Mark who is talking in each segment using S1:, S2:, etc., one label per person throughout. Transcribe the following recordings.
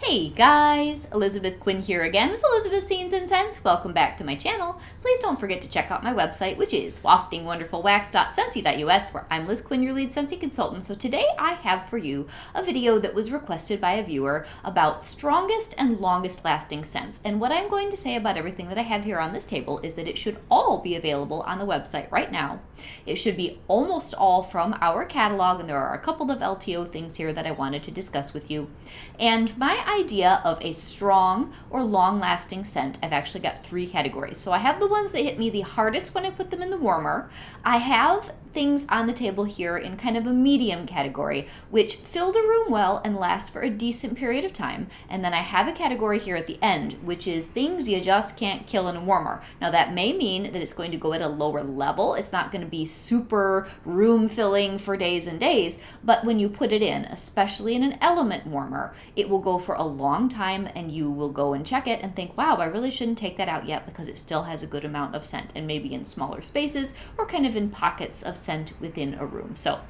S1: Hey guys, Elizabeth Quinn here again with Elizabeth's Scenes and Scents. Welcome back to my channel. Please don't forget to check out my website, which is waftingwonderfulwax.scentsy.us, where I'm Liz Quinn, your lead Scentsy consultant. So today I have for you a video that was requested by a viewer about strongest and longest lasting scents. And what I'm going to say about everything that I have here on this table is that it should all be available on the website right now. It should be almost all from our catalog, and there are a couple of LTO things here that I wanted to discuss with you. And my idea of a strong or long-lasting scent, I've actually got three categories. So I have the ones that hit me the hardest when I put them in the warmer. I have things on the table here in kind of a medium category, which fill the room well and last for a decent period of time. And then I have a category here at the end, which is things you just can't kill in a warmer. Now that may mean that it's going to go at a lower level. It's not going to be super room filling for days and days, but when you put it in, especially in an element warmer, it will go for a long time, and you will go and check it and think, wow, I really shouldn't take that out yet because it still has a good amount of scent, and maybe in smaller spaces or kind of in pockets of scent within a room. So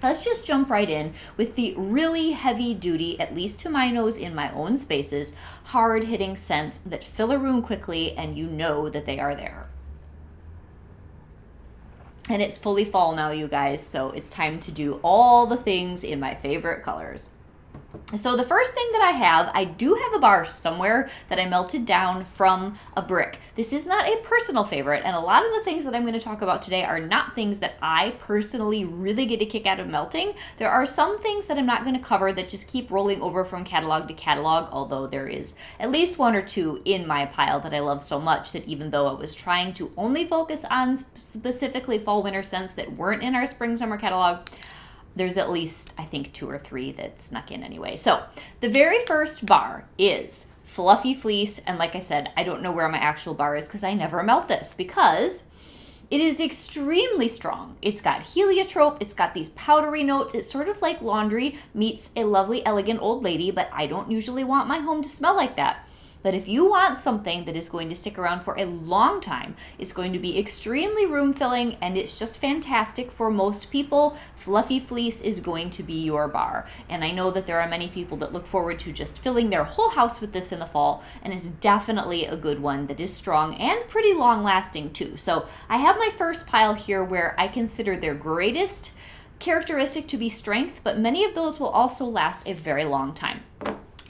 S1: let's just jump right in with the really heavy duty, at least to my nose in my own spaces, hard hitting scents that fill a room quickly and you know that they are there. And it's fully fall now, you guys, so it's time to do all the things in my favorite colors. So the first thing that I do have a bar somewhere that I melted down from a brick. This is not a personal favorite, and a lot of the things that I'm going to talk about today are not things that I personally really get a kick out of melting. There are some things that I'm not going to cover that just keep rolling over from catalog to catalog, although there is at least one or two in my pile that I love so much that even though I was trying to only focus on specifically fall-winter scents that weren't in our spring-summer catalog, there's at least, I think, two or three that snuck in anyway. So the very first bar is Fluffy Fleece. And like I said, I don't know where my actual bar is because I never melt this because it is extremely strong. It's got heliotrope. It's got these powdery notes. It's sort of like laundry meets a lovely, elegant old lady, but I don't usually want my home to smell like that. But if you want something that is going to stick around for a long time, it's going to be extremely room filling, and it's just fantastic for most people, Fluffy Fleece is going to be your bar. And I know that there are many people that look forward to just filling their whole house with this in the fall, and it's definitely a good one that is strong and pretty long lasting too. So I have my first pile here where I consider their greatest characteristic to be strength, but many of those will also last a very long time.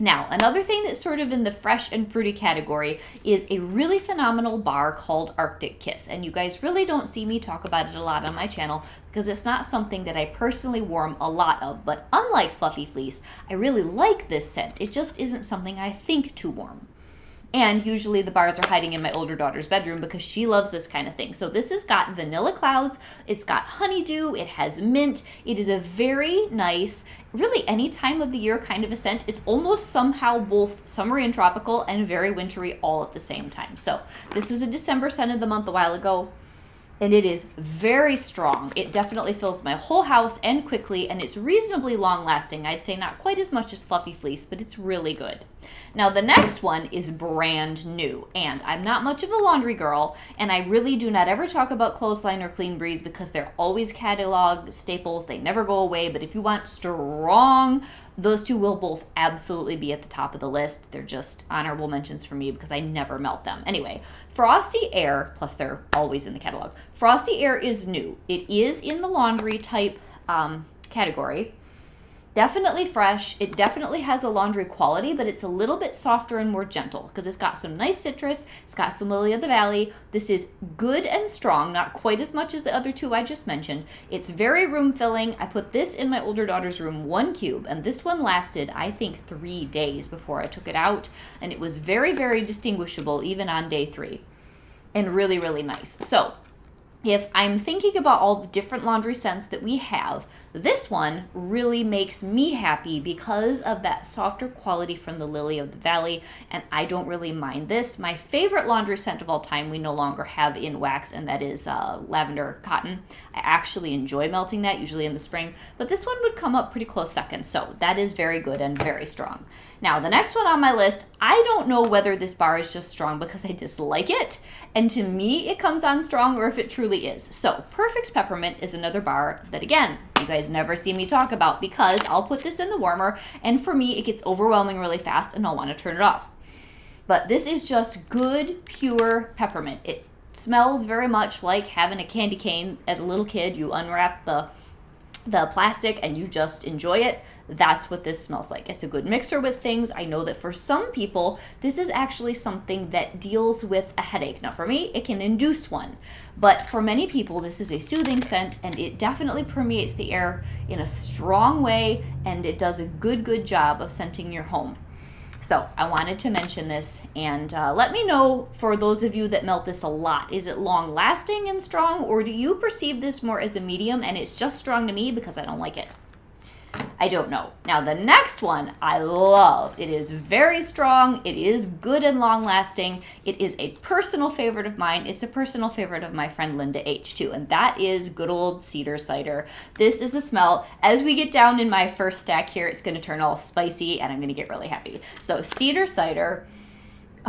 S1: Now, another thing that's sort of in the fresh and fruity category is a really phenomenal bar called Arctic Kiss. And you guys really don't see me talk about it a lot on my channel because it's not something that I personally warm a lot of. But unlike Fluffy Fleece, I really like this scent. It just isn't something I think to warm. And usually the bars are hiding in my older daughter's bedroom because she loves this kind of thing. So this has got vanilla clouds, it's got honeydew, it has mint. It is a very nice, really any time of the year kind of a scent. It's almost somehow both summery and tropical and very wintry all at the same time. So this was a December scent of the month a while ago. And it is very strong. It definitely fills my whole house and quickly, and it's reasonably long lasting. I'd say not quite as much as Fluffy Fleece, but it's really good. Now the next one is brand new, and I'm not much of a laundry girl, and I really do not ever talk about Clothesline or Clean Breeze because they're always catalog staples. They never go away, but if you want strong, those two will both absolutely be at the top of the list. They're just honorable mentions for me because I never melt them. Anyway, Frosty Air, plus they're always in the catalog. Frosty Air is new. It is in the laundry type category. Definitely fresh. It definitely has a laundry quality, but it's a little bit softer and more gentle because it's got some nice citrus. It's got some Lily of the Valley. This is good and strong, not quite as much as the other two I just mentioned. It's very room filling. I put this in my older daughter's room, 1 cube, and this one lasted, I think, 3 days before I took it out, and it was very, very distinguishable even on day 3, and really, really nice. So if I'm thinking about all the different laundry scents that we have, this one really makes me happy because of that softer quality from the Lily of the Valley, and I don't really mind this. My favorite laundry scent of all time we no longer have in wax, and that is lavender cotton. I actually enjoy melting that, usually in the spring, but this one would come up pretty close second, so that is very good and very strong. Now, the next one on my list, I don't know whether this bar is just strong because I dislike it, and to me it comes on strong, or if it truly is. So, Perfect Peppermint is another bar that, again, that you guys never see me talk about, because I'll put this in the warmer and for me it gets overwhelming really fast and I'll want to turn it off. But this is just good, pure peppermint. It smells very much like having a candy cane as a little kid. You unwrap the plastic and you just enjoy it. That's what this smells like. It's a good mixer with things. I know that for some people, this is actually something that deals with a headache. Now for me, it can induce one. But for many people, this is a soothing scent and it definitely permeates the air in a strong way and it does a good job of scenting your home. So I wanted to mention this, and let me know, for those of you that melt this a lot, is it long lasting and strong, or do you perceive this more as a medium and it's just strong to me because I don't like it? I don't know. Now the next one I love. It is very strong. It is good and long lasting. It is a personal favorite of mine. It's a personal favorite of my friend Linda H too, and that is good old Cedar Cider. This is a smell. As we get down in my first stack here, it's going to turn all spicy and I'm going to get really happy. So Cedar Cider.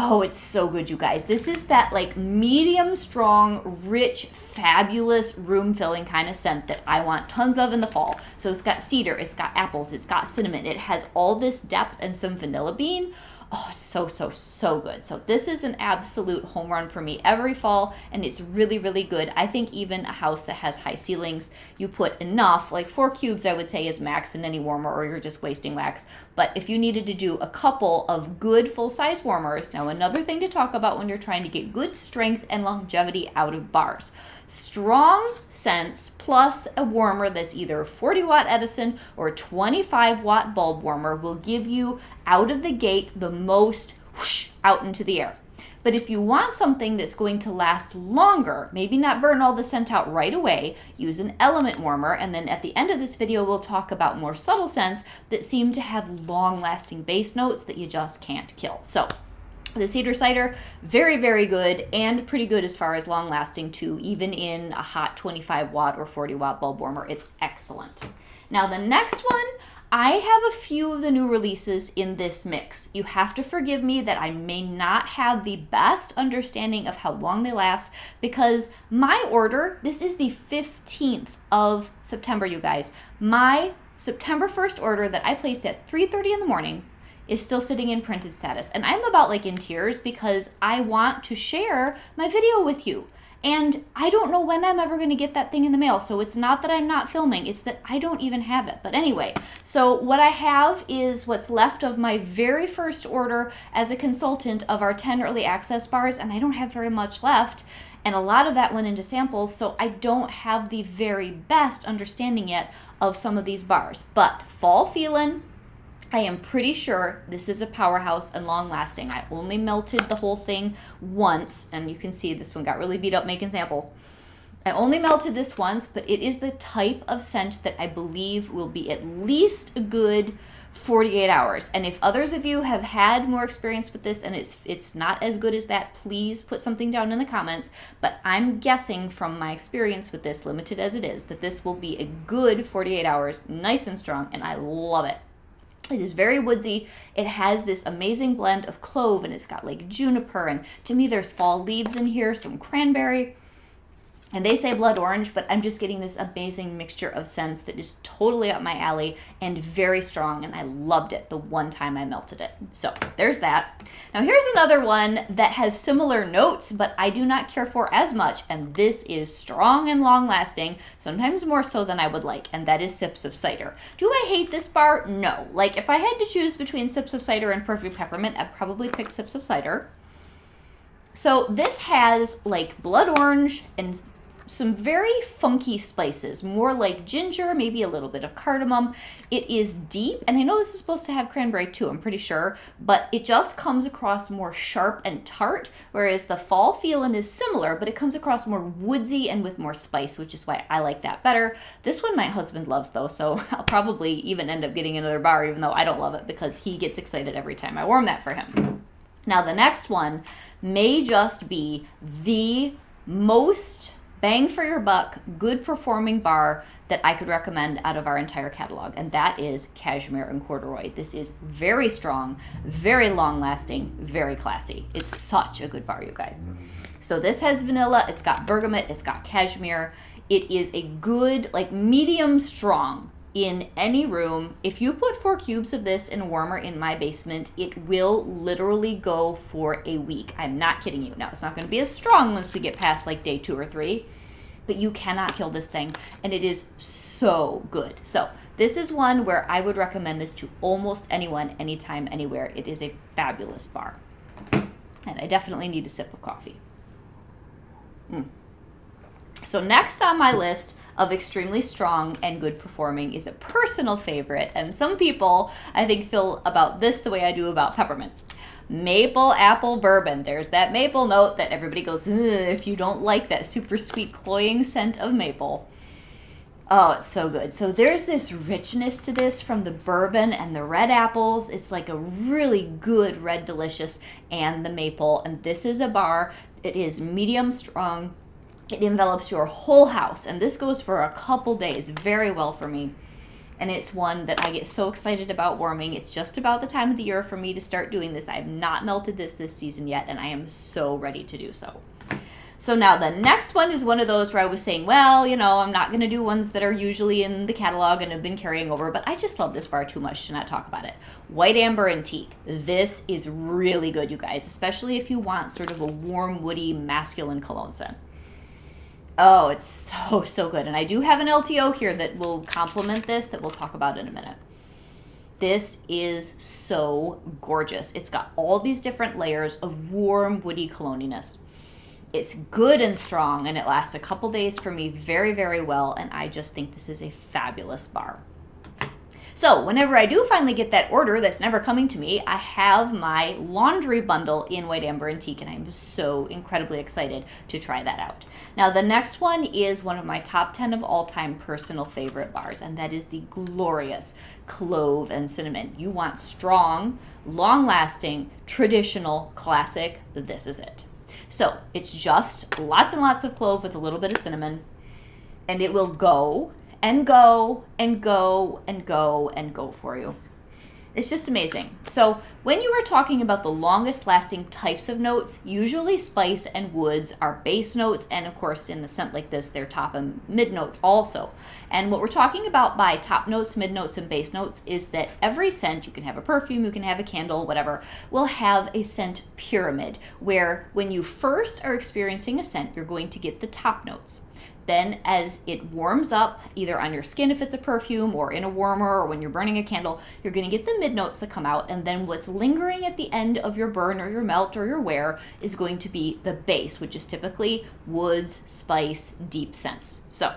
S1: Oh, it's so good, you guys. This is that like medium strong, rich, fabulous, room-filling kind of scent that I want tons of in the fall. So it's got cedar, it's got apples, it's got cinnamon. It has all this depth and some vanilla bean. Oh, it's so good. So this is an absolute home run for me every fall, and it's really good. I think even a house that has high ceilings, you put enough, like 4 cubes I would say is max in any warmer, or you're just wasting wax. But if you needed to do a couple of good full-size warmers, now another thing to talk about when you're trying to get good strength and longevity out of bars. Strong scents plus a warmer that's either 40 watt Edison or 25 watt bulb warmer will give you out of the gate the most whoosh out into the air. But if you want something that's going to last longer, maybe not burn all the scent out right away, use an element warmer, and then at the end of this video we'll talk about more subtle scents that seem to have long-lasting base notes that you just can't kill. So the Cedar Cider, very good, and pretty good as far as long lasting too, even in a hot 25 watt or 40 watt bulb warmer. It's excellent. Now the next one, I have a few of the new releases in this mix. You have to forgive me that I may not have the best understanding of how long they last, because my order, this is the 15th of September, you guys. My September 1st order that I placed at 3:30 in the morning is still sitting in printed status. And I'm about like in tears because I want to share my video with you. And I don't know when I'm ever going to get that thing in the mail. So it's not that I'm not filming, it's that I don't even have it. But anyway, so what I have is what's left of my very first order as a consultant of our 10 early access bars, and I don't have very much left. And a lot of that went into samples, so I don't have the very best understanding yet of some of these bars. But fall feeling, I am pretty sure this is a powerhouse and long lasting. I only melted the whole thing once, and you can see this one got really beat up making samples. I only melted this once, but it is the type of scent that I believe will be at least a good 48 hours. And if others of you have had more experience with this and it's not as good as that, please put something down in the comments. But I'm guessing from my experience with this, limited as it is, that this will be a good 48 hours, nice and strong, and I love it. It is very woodsy. It has this amazing blend of clove, and it's got like juniper, and to me there's fall leaves in here, some cranberry, and they say blood orange, but I'm just getting this amazing mixture of scents that is totally up my alley and very strong, and I loved it the one time I melted it. So there's that. Now here's another one that has similar notes, but I do not care for as much, and this is strong and long lasting, sometimes more so than I would like, and that is Sips of Cider. Do I hate this bar? No. Like if I had to choose between Sips of Cider and Perfect Peppermint, I'd probably pick Sips of Cider. So this has like blood orange and some very funky spices, more like ginger, maybe a little bit of cardamom. It is deep, and I know this is supposed to have cranberry too, I'm pretty sure, but it just comes across more sharp and tart, whereas the fall feeling is similar, but it comes across more woodsy and with more spice, which is why I like that better. This one my husband loves though, so I'll probably even end up getting another bar, even though I don't love it, because he gets excited every time I warm that for him. Now the next one may just be the most bang for your buck, good performing bar that I could recommend out of our entire catalog, and that is Cashmere and Corduroy. This is very strong, very long lasting, very classy. It's such a good bar, you guys. So this has vanilla, it's got bergamot, it's got cashmere. It is a good, like medium strong in any room. If you put 4 cubes of this in a warmer in my basement, it will literally go for a week. I'm not kidding you. Now, it's not going to be as strong once we get past like day 2 or 3, but you cannot kill this thing, and it is so good. So this is one where I would recommend this to almost anyone, anytime, anywhere. It is a fabulous bar. And I definitely need a sip of coffee. So next on my list of extremely strong and good performing is a personal favorite, and some people, I think, feel about this the way I do about peppermint. Maple apple bourbon. There's that maple note that everybody goes, ugh, if you don't like that super sweet cloying scent of maple. Oh, it's so good. So there's this richness to this from the bourbon and the red apples. It's like a really good red delicious and the maple. And this is a bar. It is medium strong. It envelops your whole house. And this goes for a couple days very well for me. And it's one that I get so excited about warming. It's just about the time of the year for me to start doing this. I have not melted this season yet, and I am so ready to do so. So now the next one is one of those where I was saying, well, you know, I'm not going to do ones that are usually in the catalog and have been carrying over, but I just love this bar too much to not talk about it. White Amber Antique. This is really good, you guys, especially if you want sort of a warm, woody, masculine cologne scent. Oh, it's so, so good. And I do have an LTO here that will complement this that we'll talk about in a minute. This is so gorgeous. It's got all these different layers of warm, woody cologniness. It's good and strong, and it lasts a couple days for me very, very well, and I just think this is a fabulous bar. So whenever I do finally get that order that's never coming to me, I have my laundry bundle in White Amber Antique, and I'm so incredibly excited to try that out. Now, the next one is one of my top 10 of all-time personal favorite bars, and that is the glorious Clove and Cinnamon. You want strong, long-lasting, traditional, classic, this is it. So it's just lots and lots of clove with a little bit of cinnamon, and it will go and go and go and go and go for you. It's just amazing. So when you are talking about the longest lasting types of notes, usually spice and woods are base notes, and of course in a scent like this, they're top and mid notes also. And what we're talking about by top notes, mid notes, and base notes is that every scent, you can have a perfume, you can have a candle, whatever, will have a scent pyramid where when you first are experiencing a scent, you're going to get the top notes. Then as it warms up, either on your skin if it's a perfume or in a warmer or when you're burning a candle, you're going to get the mid notes that come out, and then what's lingering at the end of your burn or your melt or your wear is going to be the base, which is typically woods, spice, deep scents. So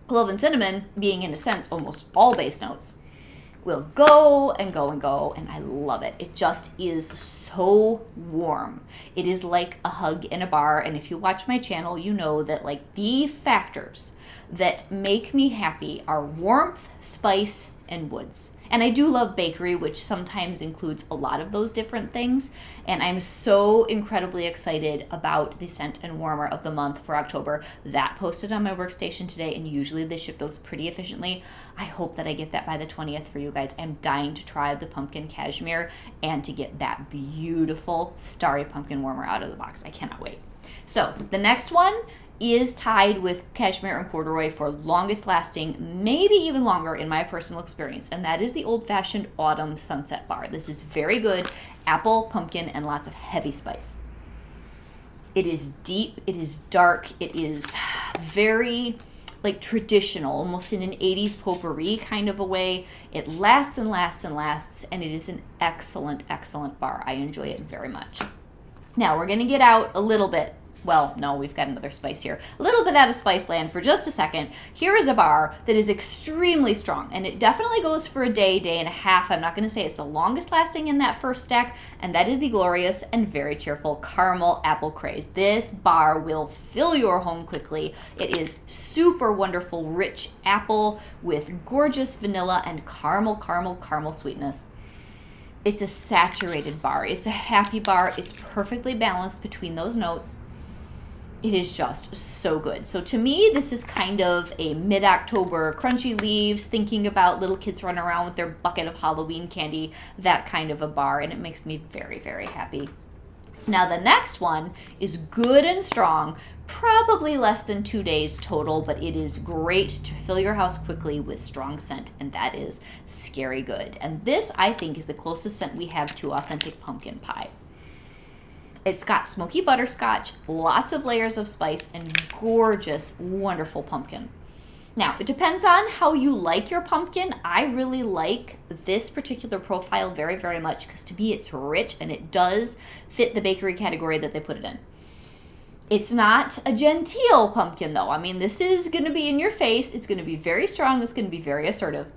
S1: clove and cinnamon, being in a sense almost all base notes, will go and go and go, and I love it. It just is so warm. It is like a hug in a bar, and if you watch my channel, you know that like the factors that make me happy are warmth, spice, and woods. And I do love bakery, which sometimes includes a lot of those different things, and I'm so incredibly excited about the scent and warmer of the month for October. That posted on my workstation today, and usually they ship those pretty efficiently. I hope that I get that by the 20th for you guys. I'm dying to try the pumpkin cashmere and to get that beautiful starry pumpkin warmer out of the box. I cannot wait. So the next one is tied with cashmere and corduroy for longest lasting, maybe even longer in my personal experience, and that is the old-fashioned autumn sunset bar. This is very good, apple, pumpkin, and lots of heavy spice. It is deep, it is dark, it is very like traditional, almost in an 80s potpourri kind of a way. It lasts and lasts and lasts, and it is an excellent, excellent bar. I enjoy it very much. Now we're gonna get out a little bit. Well, no, we've got another spice here. A little bit out of spice land for just a second. Here is a bar that is extremely strong, and it definitely goes for a day, day and a half. I'm not going to say it's the longest lasting in that first stack, and that is the glorious and very cheerful Caramel Apple Craze. This bar will fill your home quickly. It is super wonderful, rich apple with gorgeous vanilla and caramel sweetness. It's a saturated bar. It's a happy bar. It's perfectly balanced between those notes. It is just so good. So to me, this is kind of a mid-October crunchy leaves, thinking about little kids running around with their bucket of Halloween candy, that kind of a bar, and it makes me very, very happy. Now the next one is good and strong, probably less than 2 days total, but it is great to fill your house quickly with strong scent, and that is Scary Good. And this, I think, is the closest scent we have to authentic pumpkin pie. It's got smoky butterscotch, lots of layers of spice, and gorgeous, wonderful pumpkin. Now, it depends on how you like your pumpkin. I really like this particular profile very, very much because to me it's rich and it does fit the bakery category that they put it in. It's not a genteel pumpkin though. I mean, this is going to be in your face. It's going to be very strong. It's going to be very assertive.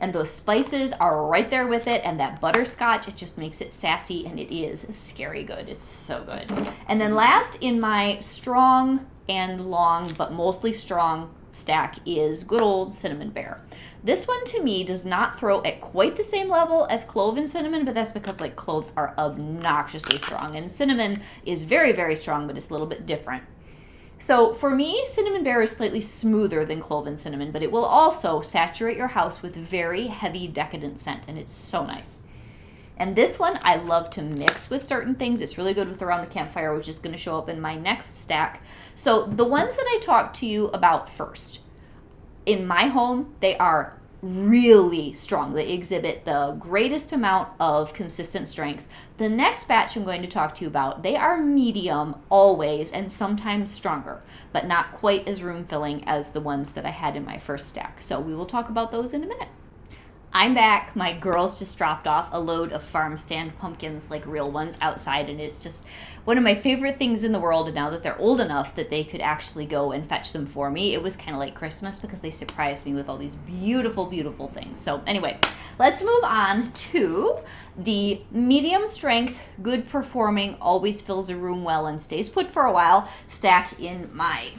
S1: And those spices are right there with it. And that butterscotch, it just makes it sassy, and it is Scary Good. It's so good. And then last in my strong and long, but mostly strong stack is good old Cinnamon Bear. This one to me does not throw at quite the same level as Clove and Cinnamon, but that's because like cloves are obnoxiously strong and cinnamon is very, very strong, but it's a little bit different. So for me, Cinnamon Bear is slightly smoother than Clove and Cinnamon, but it will also saturate your house with very heavy decadent scent, and it's so nice. And this one I love to mix with certain things. It's really good with Around the Campfire, which is going to show up in my next stack. So the ones that I talked to you about first, in my home, they are really strong. They exhibit the greatest amount of consistent strength. The next batch I'm going to talk to you about, they are medium always and sometimes stronger, but not quite as room-filling as the ones that I had in my first stack. So we will talk about those in a minute. I'm back. My girls just dropped off a load of farm stand pumpkins, like real ones, outside, and it's just one of my favorite things in the world. And now that they're old enough that they could actually go and fetch them for me, it was kind of like Christmas because they surprised me with all these beautiful, beautiful things. So anyway, let's move on to the medium strength, good performing, always fills a room well and stays put for a while stack in my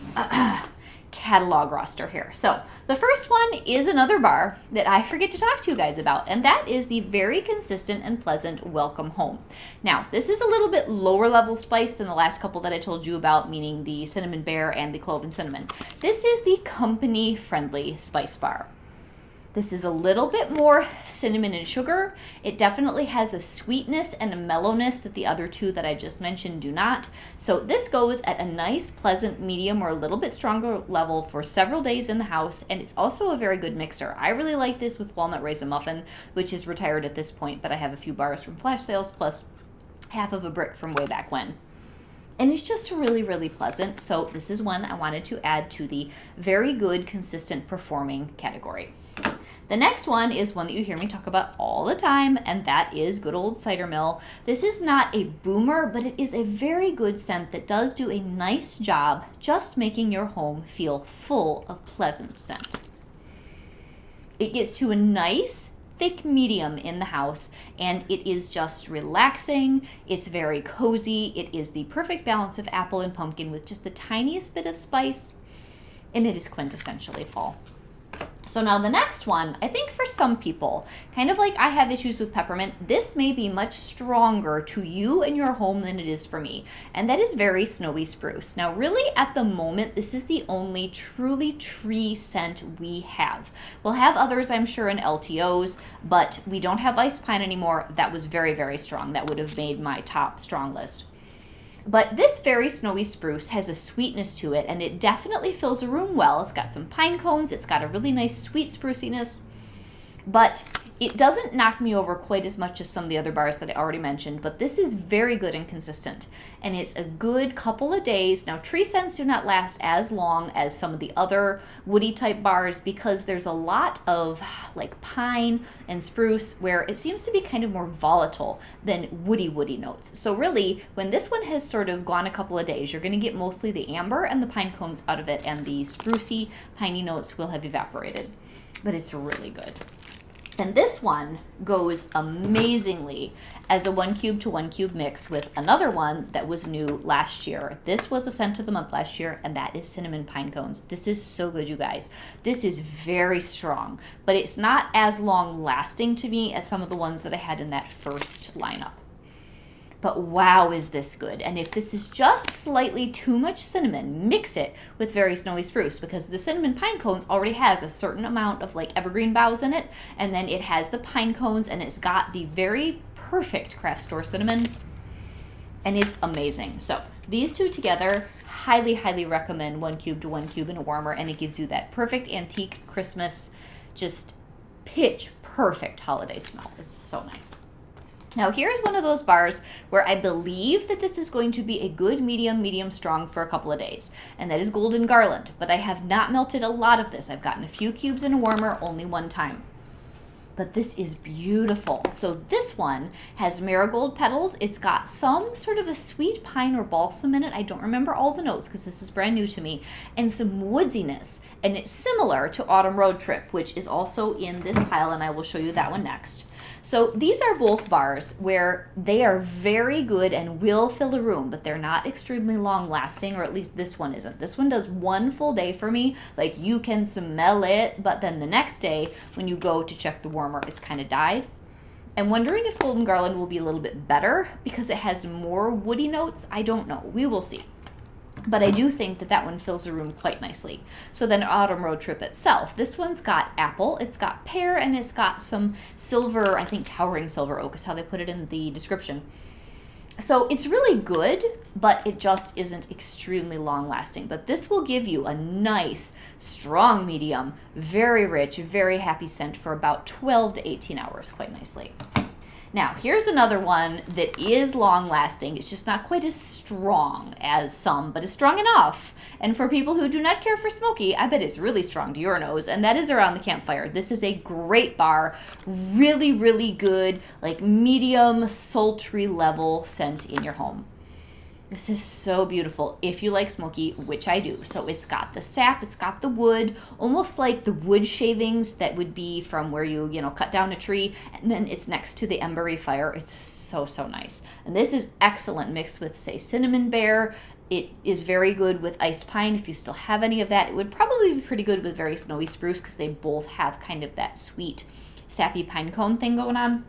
S1: catalog roster here. So the first one is another bar that I forget to talk to you guys about, and that is the very consistent and pleasant Welcome Home. Now, this is a little bit lower level spice than the last couple that I told you about, meaning the Cinnamon Bear and the Clove and Cinnamon. This is the company friendly spice bar. This is a little bit more cinnamon and sugar. It definitely has a sweetness and a mellowness that the other two that I just mentioned do not. So this goes at a nice, pleasant, medium, or a little bit stronger level for several days in the house, and it's also a very good mixer. I really like this with Walnut Raisin Muffin, which is retired at this point, but I have a few bars from flash sales, plus half of a brick from way back when. And it's just really, really pleasant. So this is one I wanted to add to the very good, consistent performing category. The next one is one that you hear me talk about all the time, and that is good old Cider Mill. This is not a boomer, but it is a very good scent that does do a nice job just making your home feel full of pleasant scent. It gets to a nice, thick medium in the house, and it is just relaxing. It's very cozy. It is the perfect balance of apple and pumpkin with just the tiniest bit of spice, and it is quintessentially fall. So now the next one, I think for some people, kind of like I have issues with peppermint, this may be much stronger to you and your home than it is for me, and that is very snowy spruce. Now really at the moment, this is the only truly tree scent we have. We'll have others I'm sure in LTOs, but we don't have ice pine anymore. That was very, very strong. That would have made my top strong list. But this very snowy spruce has a sweetness to it, and it definitely fills a room well. It's got some pine cones. It's got a really nice sweet spruciness, but it doesn't knock me over quite as much as some of the other bars that I already mentioned, but this is very good and consistent, and it's a good couple of days. Now, tree scents do not last as long as some of the other woody type bars because there's a lot of like pine and spruce where it seems to be kind of more volatile than woody notes. So really, when this one has sort of gone a couple of days, you're going to get mostly the amber and the pine cones out of it, and the sprucey, piney notes will have evaporated, but it's really good. And this one goes amazingly as a 1 cube to 1 cube mix with another one that was new last year. This was a scent of the month last year, and that is cinnamon pine cones. This is so good, you guys. This is very strong, but it's not as long lasting to me as some of the ones that I had in that first lineup. But wow, is this good. And if this is just slightly too much cinnamon, mix it with very snowy spruce, because the cinnamon pine cones already has a certain amount of like evergreen boughs in it, and then it has the pine cones, and it's got the very perfect craft store cinnamon. and it's amazing. So these two together, highly, highly recommend 1 cube to 1 cube in a warmer, and it gives you that perfect antique Christmas, just pitch perfect holiday smell. It's so nice. Now here's one of those bars where I believe that this is going to be a good medium strong for a couple of days, and that is Golden Garland, but I have not melted a lot of this. I've gotten a few cubes in a warmer only one time. But this is beautiful. So this one has marigold petals. It's got some sort of a sweet pine or balsam in it. I don't remember all the notes because this is brand new to me. And some woodsiness. And it's similar to Autumn Road Trip, which is also in this pile, and I will show you that one next. So these are both bars where they are very good and will fill a room, but they're not extremely long lasting, or at least this one isn't. This one does one full day for me. Like, you can smell it, but then the next day when you go to check the warmer, it's kind of died. I'm wondering if Golden Garland will be a little bit better because it has more woody notes. I don't know. We will see. But I do think that that one fills the room quite nicely. So then Autumn Road Trip itself, this one's got apple, it's got pear, and it's got some silver, I think towering silver oak is how they put it in the description. So it's really good, but it just isn't extremely long lasting. But this will give you a nice, strong medium, very rich, very happy scent for about 12 to 18 hours, quite nicely. Now, here's another one that is long-lasting. It's just not quite as strong as some, but it's strong enough. And for people who do not care for smoky, I bet it's really strong to your nose, and that is Around the Campfire. This is a great bar, really, really good, like medium, sultry level scent in your home. This is so beautiful if you like smoky, which I do. So it's got the sap, it's got the wood, almost like the wood shavings that would be from where you cut down a tree, and then it's next to the embery fire. It's so, so nice. And this is excellent mixed with, say, cinnamon bear. It is very good with iced pine if you still have any of that. It would probably be pretty good with very snowy spruce because they both have kind of that sweet, sappy pine cone thing going on.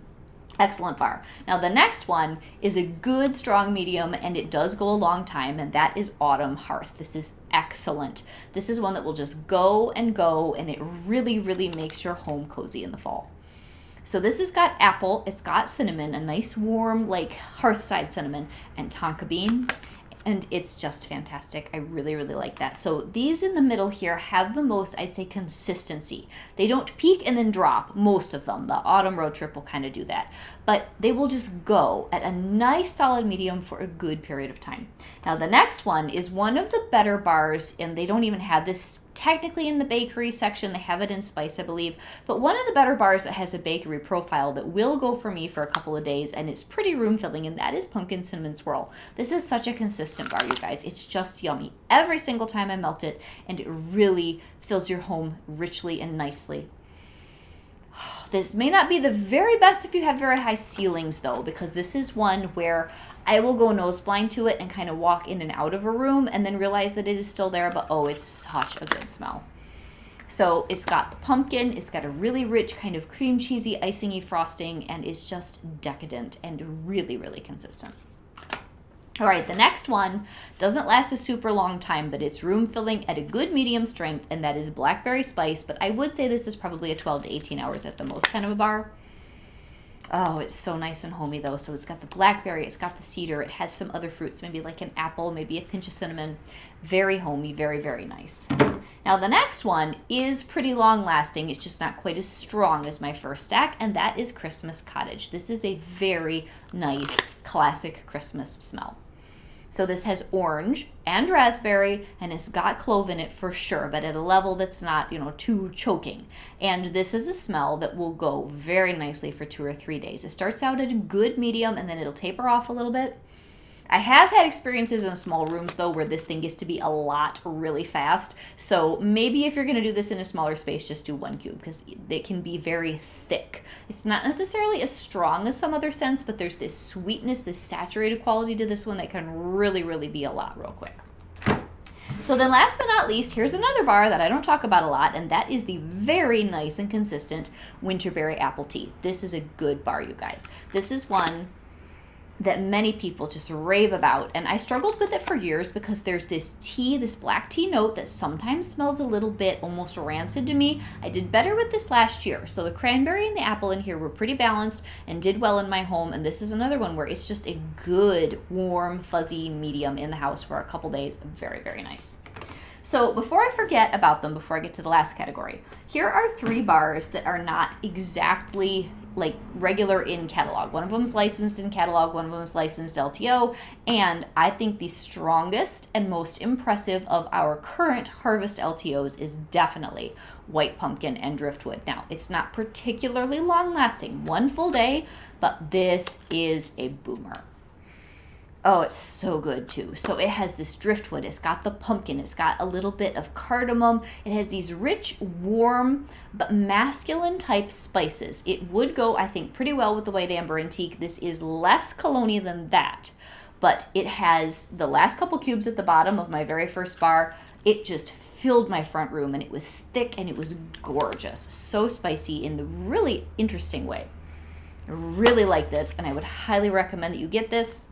S1: Excellent bar. Now the next one is a good strong medium, and it does go a long time, and that is Autumn Hearth. This is excellent. This is one that will just go, and it really, really makes your home cozy in the fall. So this has got apple, it's got cinnamon, a nice warm like hearthside cinnamon, and tonka bean. And it's just fantastic. I really, really like that. So these in the middle here have the most, I'd say, consistency. They don't peak and then drop, most of them. The Autumn Road Trip will kind of do that. But they will just go at a nice solid medium for a good period of time. Now the next one is one of the better bars, and they don't even have this technically in the bakery section. They have it in spice, I believe. But one of the better bars that has a bakery profile that will go for me for a couple of days, and it's pretty room filling, and that is Pumpkin Cinnamon Swirl. This is such a consistent bar, you guys. It's just yummy every single time I melt it, and it really fills your home richly and nicely. This may not be the very best if you have very high ceilings, though, because this is one where I will go nose blind to it and kind of walk in and out of a room and then realize that it is still there, but oh, it's such a good smell. So it's got the pumpkin, it's got a really rich kind of cream cheesy icingy frosting, and it's just decadent and really, really consistent. All right, the next one doesn't last a super long time, but it's room filling at a good medium strength, and that is Blackberry Spice. But I would say this is probably a 12 to 18 hours at the most kind of a bar. Oh, it's so nice and homey though. So it's got the blackberry, it's got the cedar, it has some other fruits, maybe like an apple, maybe a pinch of cinnamon. Very homey, very, very nice. Now the next one is pretty long lasting. It's just not quite as strong as my first stack, and that is Christmas Cottage. This is a very nice classic Christmas smell. So this has orange and raspberry, and it's got clove in it for sure, but at a level that's not, too choking. And this is a smell that will go very nicely for 2 or 3 days. It starts out at a good medium, and then it'll taper off a little bit. I have had experiences in small rooms, though, where this thing gets to be a lot really fast. So maybe if you're going to do this in a smaller space, just do 1 cube, because it can be very thick. It's not necessarily as strong as some other scents, but there's this sweetness, this saturated quality to this one that can really, really be a lot real quick. So then last but not least, here's another bar that I don't talk about a lot, and that is the very nice and consistent Winterberry Apple Tea. This is a good bar, you guys. This is one that many people just rave about. And I struggled with it for years because there's this black tea note that sometimes smells a little bit almost rancid to me. I did better with this last year. So the cranberry and the apple in here were pretty balanced and did well in my home. And this is another one where it's just a good, warm, fuzzy medium in the house for a couple days. Very, very nice. So before I forget about them, before I get to the last category, here are 3 bars that are not exactly like regular in catalog. One of them is licensed in catalog, one of them is licensed LTO, and I think the strongest and most impressive of our current harvest LTOs is definitely White Pumpkin and Driftwood. Now, it's not particularly long lasting, 1 full day, but this is a boomer. Oh, it's so good too. So it has this driftwood, it's got the pumpkin, it's got a little bit of cardamom, it has these rich, warm, but masculine type spices. It would go, I think, pretty well with the white amber antique. This is less cologne than that, but it has the last couple cubes at the bottom of my very first bar. It just filled my front room, and it was thick and it was gorgeous. So spicy in the really interesting way. I really like this, and I would highly recommend that you get this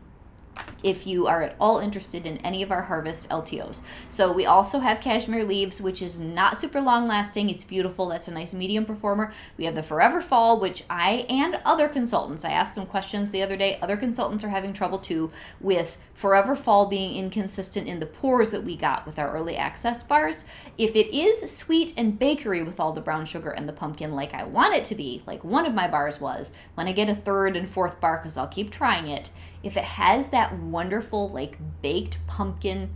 S1: if you are at all interested in any of our harvest LTOs. So we also have Cashmere Leaves, which is not super long lasting. It's beautiful. That's a nice medium performer. We have the Forever Fall, which I and other consultants, I asked some questions the other day, other consultants are having trouble too with Forever Fall being inconsistent in the pours that we got with our early access bars. If it is sweet and bakery with all the brown sugar and the pumpkin like I want it to be, like one of my bars was, when I get a 3rd and 4th bar, because I'll keep trying it, if it has that wonderful like baked pumpkin,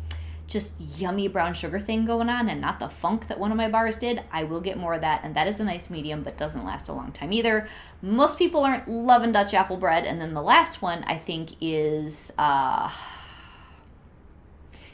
S1: just yummy brown sugar thing going on and not the funk that one of my bars did, I will get more of that. And that is a nice medium, but doesn't last a long time either. Most people aren't loving Dutch apple bread. And then the last one I think is,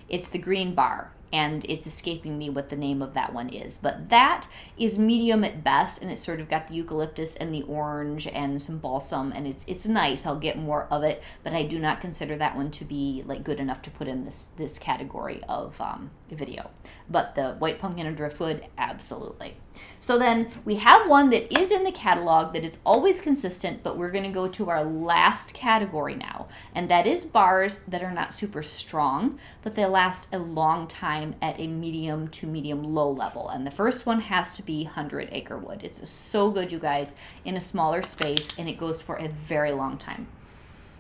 S1: it's the green bar. And it's escaping me what the name of that one is. But that is medium at best, and it's sort of got the eucalyptus and the orange and some balsam, and it's nice. I'll get more of it, but I do not consider that one to be like good enough to put in this category of video. But the White Pumpkin and Driftwood, absolutely. So then we have one that is in the catalog that is always consistent, but we're going to go to our last category now, and that is bars that are not super strong, but they last a long time at a medium to medium low level. And the first one has to be 100 Acre Wood. It's so good, you guys, in a smaller space, and it goes for a very long time.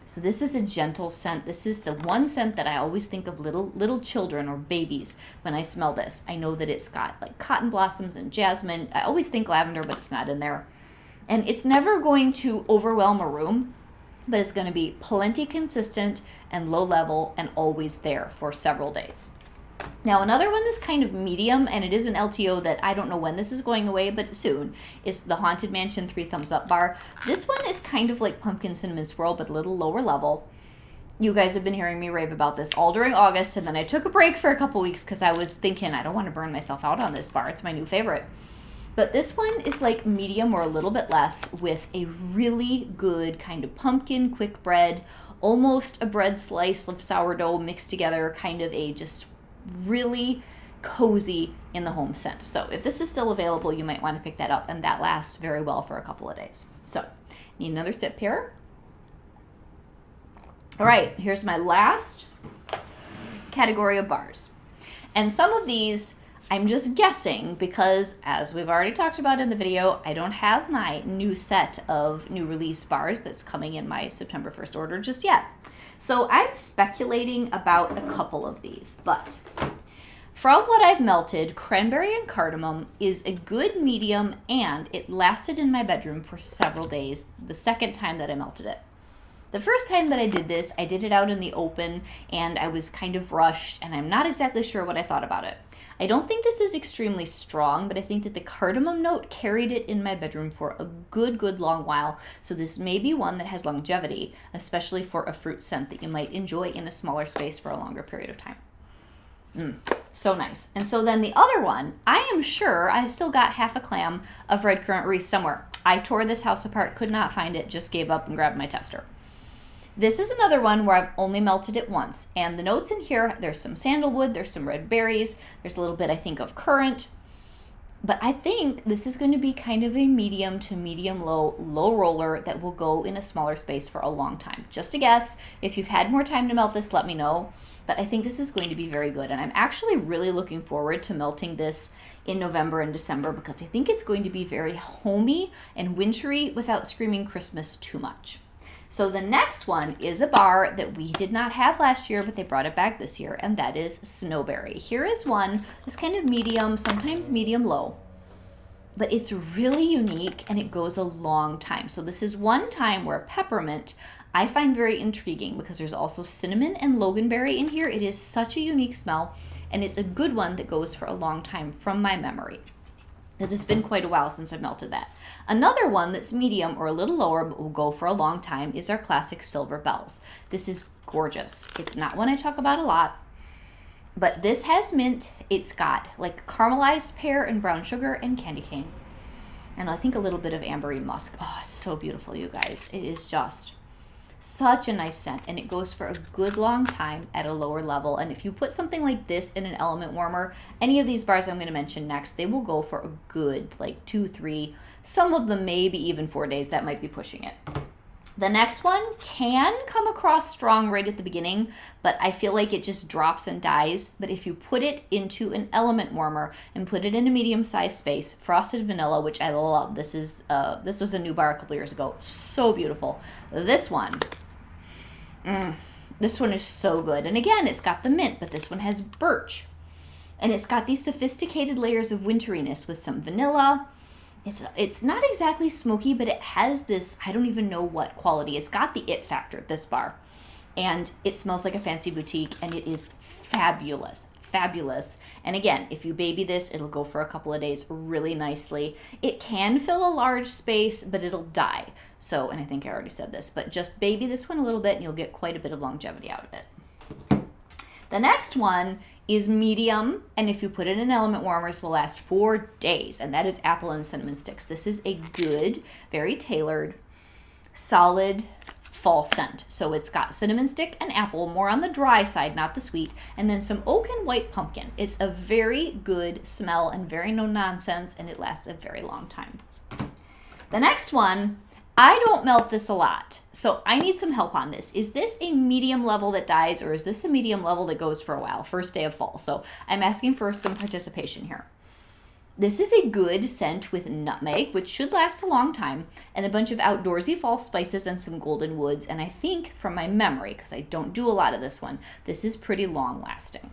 S1: So this is a gentle scent. This is the one scent that I always think of little children or babies when I smell this. I know that it's got like cotton blossoms and jasmine. I always think lavender, but it's not in there. And it's never going to overwhelm a room, but it's going to be plenty consistent and low level and always there for several days. Now, another one that's kind of medium, and it is an LTO that I don't know when this is going away, but soon, is the Haunted Mansion 3 Thumbs Up bar. This one is kind of like Pumpkin Cinnamon Swirl, but a little lower level. You guys have been hearing me rave about this all during August, and then I took a break for a couple weeks because I was thinking, I don't want to burn myself out on this bar. It's my new favorite. But this one is like medium or a little bit less with a really good kind of pumpkin, quick bread, almost a bread slice of sourdough mixed together, kind of a just really cozy in the home scent. So if this is still available, you might want to pick that up, and that lasts very well for a couple of days. So need another sip here. All right, here's my last category of bars. And some of these I'm just guessing because, as we've already talked about in the video, I don't have my new set of new release bars that's coming in my September 1st order just yet. So I'm speculating about a couple of these, but from what I've melted, Cranberry and Cardamom is a good medium, and it lasted in my bedroom for several days the second time that I melted it. The first time that I did this, I did it out in the open, and I was kind of rushed, and I'm not exactly sure what I thought about it. I don't think this is extremely strong, but I think that the cardamom note carried it in my bedroom for a good long while. So this may be one that has longevity, especially for a fruit scent that you might enjoy in a smaller space for a longer period of time. So nice. And so then the other one, I am sure I still got half a clam of red currant wreath somewhere. I tore this house apart, could not find it, just gave up and grabbed my tester. This is another one where I've only melted it once, and the notes in here, there's some sandalwood, there's some red berries, there's a little bit, I think, of currant. But I think this is going to be kind of a medium to medium low roller that will go in a smaller space for a long time. Just a guess. If you've had more time to melt this, let me know. But I think this is going to be very good. And I'm actually really looking forward to melting this in November and December because I think it's going to be very homey and wintry without screaming Christmas too much. So the next one is a bar that we did not have last year, but they brought it back this year, and that is Snowberry. Here is one that's kind of medium, sometimes medium low, but it's really unique and it goes a long time. So this is one time where Peppermint I find very intriguing because there's also cinnamon and loganberry in here. It is such a unique smell, and it's a good one that goes for a long time from my memory, because it's been quite a while since I've melted that. Another one that's medium or a little lower but will go for a long time is our classic Silver Bells. This is gorgeous. It's not one I talk about a lot, but this has mint. It's got like caramelized pear and brown sugar and candy cane, and I think a little bit of ambery musk. Oh, it's so beautiful, you guys. It is just such a nice scent, and it goes for a good long time at a lower level. And if you put something like this in an element warmer, any of these bars I'm going to mention next, they will go for a good like 2, 3, some of them maybe even 4 days. That might be pushing it. The next one can come across strong right at the beginning, but I feel like it just drops and dies. But if you put it into an element warmer and put it in a medium-sized space, frosted vanilla, which I love. This was a new bar a couple years ago. So beautiful. This one is so good. And again, it's got the mint, but this one has birch. And it's got these sophisticated layers of winteriness with some vanilla. It's not exactly smoky, but it has this, I don't even know what quality. It's got the it factor, this bar. And it smells like a fancy boutique, and it is fabulous. Fabulous. And again, if you baby this, it'll go for a couple of days really nicely. It can fill a large space, but it'll die. So, and I think I already said this, but just baby this one a little bit and you'll get quite a bit of longevity out of it. The next one is medium, and if you put it in element warmers, will last 4 days, and that is apple and cinnamon sticks. This is a good, very tailored, solid fall scent. So it's got cinnamon stick and apple, more on the dry side, not the sweet, and then some oak and white pumpkin. It's a very good smell and very no nonsense, and it lasts a very long time. The next one, I don't melt this a lot, so I need some help on this. Is this a medium level that dies, or is this a medium level that goes for a while, first day of fall? So I'm asking for some participation here. This is a good scent with nutmeg, which should last a long time, and a bunch of outdoorsy fall spices and some golden woods. And I think from my memory, because I don't do a lot of this one, this is pretty long lasting.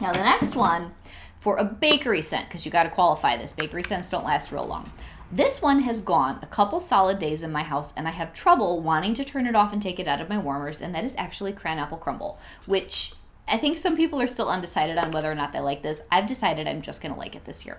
S1: Now the next one, for a bakery scent, because you got to qualify this. Bakery scents don't last real long. This one has gone a couple solid days in my house, and I have trouble wanting to turn it off and take it out of my warmers, and that is actually Cran Apple Crumble, which I think some people are still undecided on whether or not they like this. I've decided I'm just going to like it this year.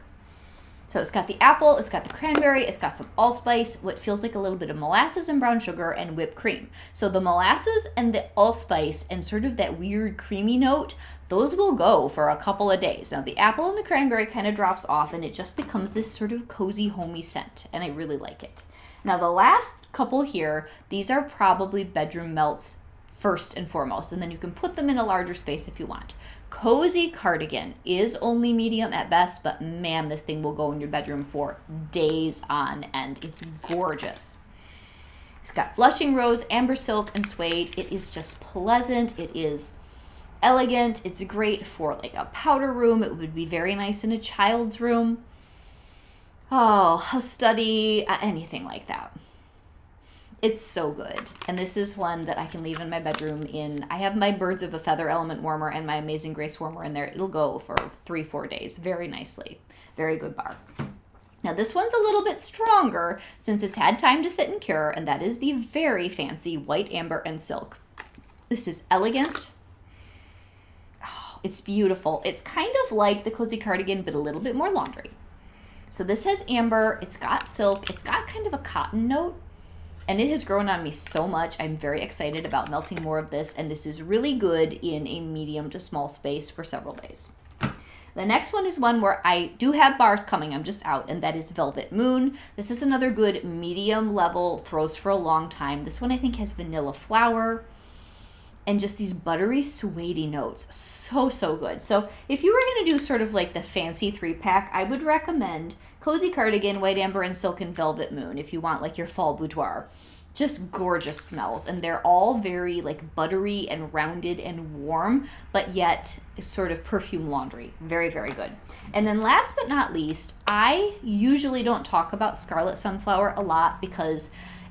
S1: So it's got the apple, it's got the cranberry, it's got some allspice, what feels like a little bit of molasses and brown sugar and whipped cream. So the molasses and the allspice and sort of that weird creamy note, those will go for a couple of days. Now the apple and the cranberry kind of drops off, and it just becomes this sort of cozy, homey scent, and I really like it. Now the last couple here, these are probably bedroom melts first and foremost, and then you can put them in a larger space if you want. Cozy Cardigan is only medium at best, but man, this thing will go in your bedroom for days on end. It's gorgeous. It's got flushing rose, amber silk, and suede. It is just pleasant. It is elegant. It's great for like a powder room. It would be very nice in a child's room. Oh, a study, anything like that. It's so good. And this is one that I can leave in my bedroom I have my Birds of a Feather element warmer and my Amazing Grace warmer in there. It'll go for 3-4 days very nicely. Very good bar. Now this one's a little bit stronger since it's had time to sit and cure, and that is the very fancy White Amber and Silk. This is elegant. Oh, it's beautiful. It's kind of like the Cozy Cardigan, but a little bit more laundry. So this has amber, it's got silk, it's got kind of a cotton note. And it has grown on me so much. I'm very excited about melting more of this. And this is really good in a medium to small space for several days. The next one is one where I do have bars coming. I'm just out. And that is Velvet Moon. This is another good medium level, throws for a long time. This one I think has vanilla flower. and just these buttery, suede notes. So, so good. So if you were going to do sort of like the fancy 3-pack, I would recommend Cozy Cardigan, White Amber, and Silk and Velvet Moon if you want like your fall boudoir. Just gorgeous smells, and they're all very like buttery and rounded and warm, but yet sort of perfume laundry. Very, very good. And then last but not least, I usually don't talk about Scarlet Sunflower a lot because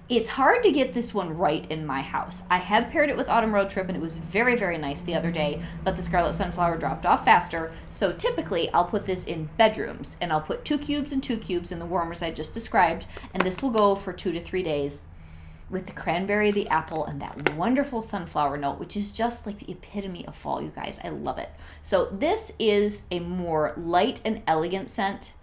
S1: it's hard to get this one right in my house. I have paired it with Autumn Road Trip, and it was very, very nice the other day, but the Scarlet Sunflower dropped off faster. So typically I'll put this in bedrooms, and I'll put 2 cubes and 2 cubes in the warmers I just described, and this will go for 2 to 3 days with the cranberry, the apple, and that wonderful sunflower note, which is just like the epitome of fall, you guys. I love it. So this is a more light and elegant scent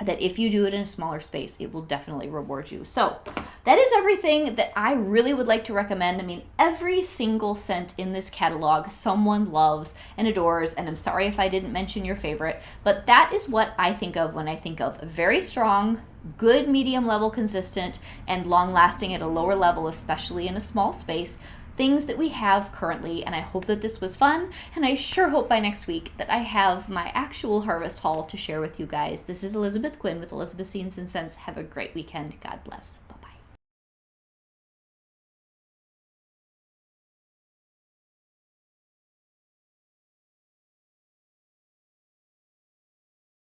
S1: that if you do it in a smaller space, it will definitely reward you. So that is everything that I really would like to recommend. I mean, every single scent in this catalog someone loves and adores, and I'm sorry if I didn't mention your favorite, but that is what I think of when I think of very strong, good medium level, consistent, and long lasting at a lower level, especially in a small space. Things that we have currently, and I hope that this was fun, and I sure hope by next week that I have my actual harvest haul to share with you guys. This is Elizabeth Quinn with Elizabeth Scenes and Scents. Have a great weekend. God bless. Bye.